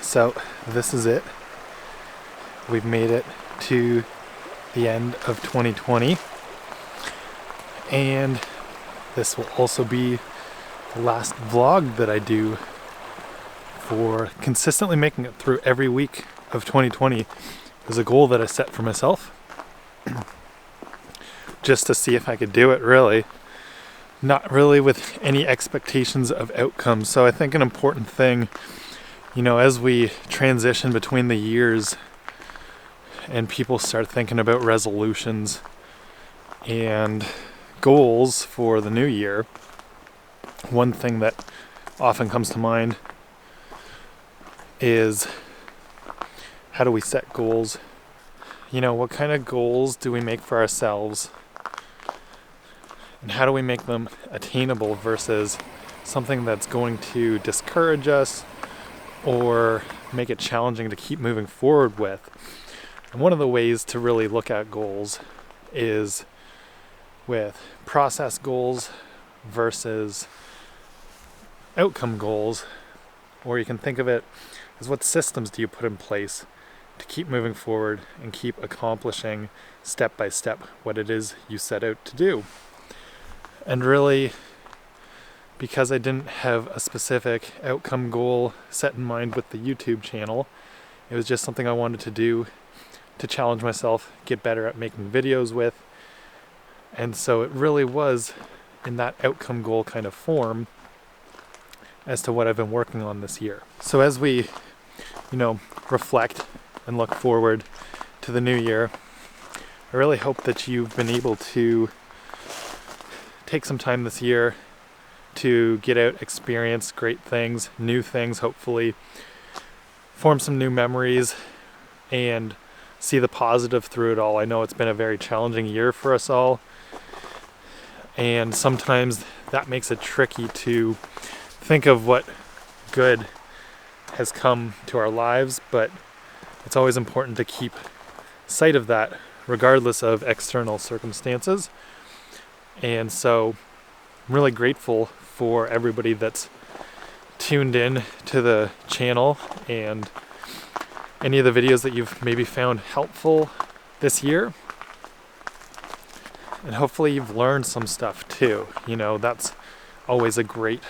So this is it. We've made it to the end of 2020, and this will also be the last vlog that I do for consistently making it through every week of 2020. Is a goal that I set for myself just to see if I could do it, really. Not really with any expectations of outcomes. So I think an important thing, as we transition between the years and people start thinking about resolutions and goals for the new year, one thing that often comes to mind is, how do we set goals? What kind of goals do we make for ourselves? And how do we make them attainable versus something that's going to discourage us or make it challenging to keep moving forward with? And one of the ways to really look at goals is with process goals versus outcome goals. Or you can think of it as, what systems do you put in place to keep moving forward and keep accomplishing step by step what it is you set out to do. And really, because I didn't have a specific outcome goal set in mind with the YouTube channel, it was just something I wanted to do to challenge myself, get better at making videos with. And so it really was in that outcome goal kind of form as to what I've been working on this year. So as we, reflect and look forward to the new year, I really hope that you've been able to take some time this year to get out, experience great things, new things, hopefully form some new memories and see the positive through it all. I know it's been a very challenging year for us all, and sometimes that makes it tricky to think of what good has come to our lives, but it's always important to keep sight of that regardless of external circumstances. And so I'm really grateful for everybody that's tuned in to the channel and any of the videos that you've maybe found helpful this year. And hopefully you've learned some stuff too. That's always a great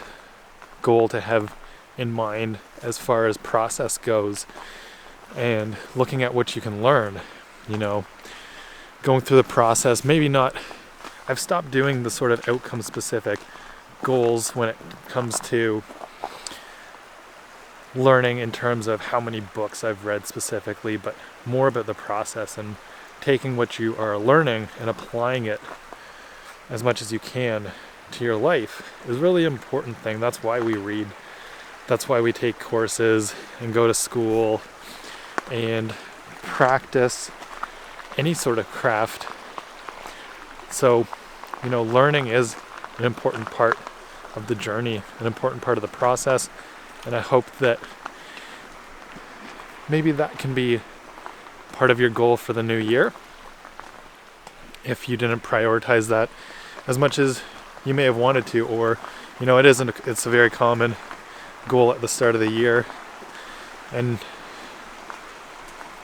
goal to have in mind as far as process goes, and looking at what you can learn, going through the process. Maybe not, I've stopped doing the sort of outcome specific goals when it comes to learning in terms of how many books I've read specifically, but more about the process and taking what you are learning and applying it as much as you can to your life is really an important thing. That's why we read. That's why we take courses and go to school and practice any sort of craft. So, learning is an important part of the journey, an important part of the process. And I hope that maybe that can be part of your goal for the new year, if you didn't prioritize that as much as you may have wanted to, or it's a very common goal at the start of the year, and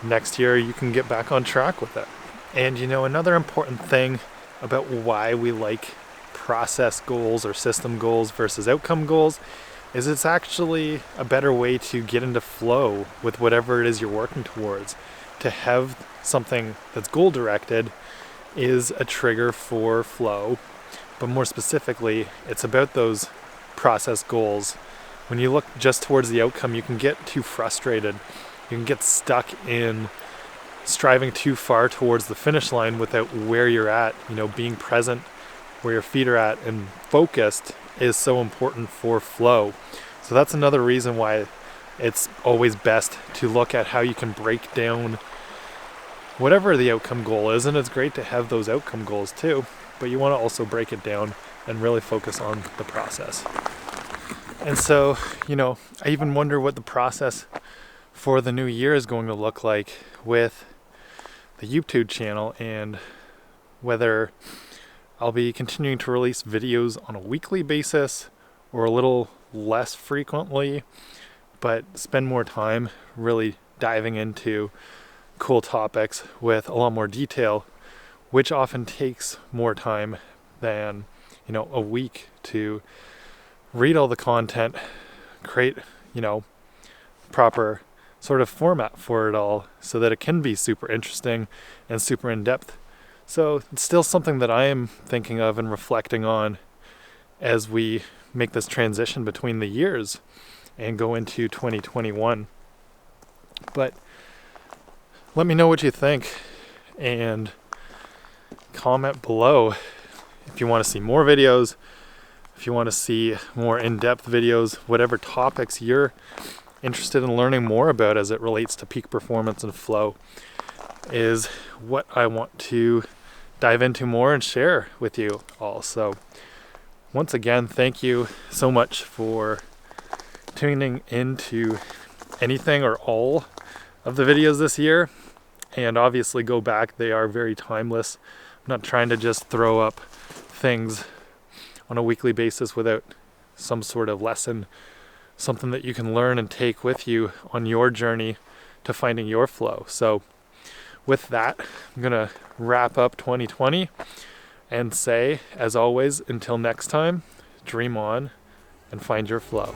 next year you can get back on track with it. And another important thing about why we like process goals or system goals versus outcome goals is it's actually a better way to get into flow with whatever it is you're working towards. To have something that's goal directed is a trigger for flow, but more specifically, it's about those process goals. When you look just towards the outcome, you can get too frustrated. You can get stuck in striving too far towards the finish line without where you're at. Being present where your feet are at and focused is so important for flow. So that's another reason why it's always best to look at how you can break down whatever the outcome goal is. And it's great to have those outcome goals too, but you want to also break it down and really focus on the process. And so, I even wonder what the process for the new year is going to look like with the YouTube channel, and whether I'll be continuing to release videos on a weekly basis or a little less frequently, but spend more time really diving into cool topics with a lot more detail, which often takes more time than, a week to read all the content, create, proper sort of format for it all so that it can be super interesting and super in-depth. So it's still something that I am thinking of and reflecting on as we make this transition between the years and go into 2021. But let me know what you think and comment below if you want to see more videos, if you want to see more in-depth videos, whatever topics you're interested in learning more about as it relates to peak performance and flow is what I want to dive into more and share with you all. So once again, thank you so much for tuning into anything or all of the videos this year. And obviously go back, they are very timeless. I'm not trying to just throw up things on a weekly basis without some sort of lesson, something that you can learn and take with you on your journey to finding your flow. So with that, I'm going to wrap up 2020 and say, as always, until next time, dream on and find your flow.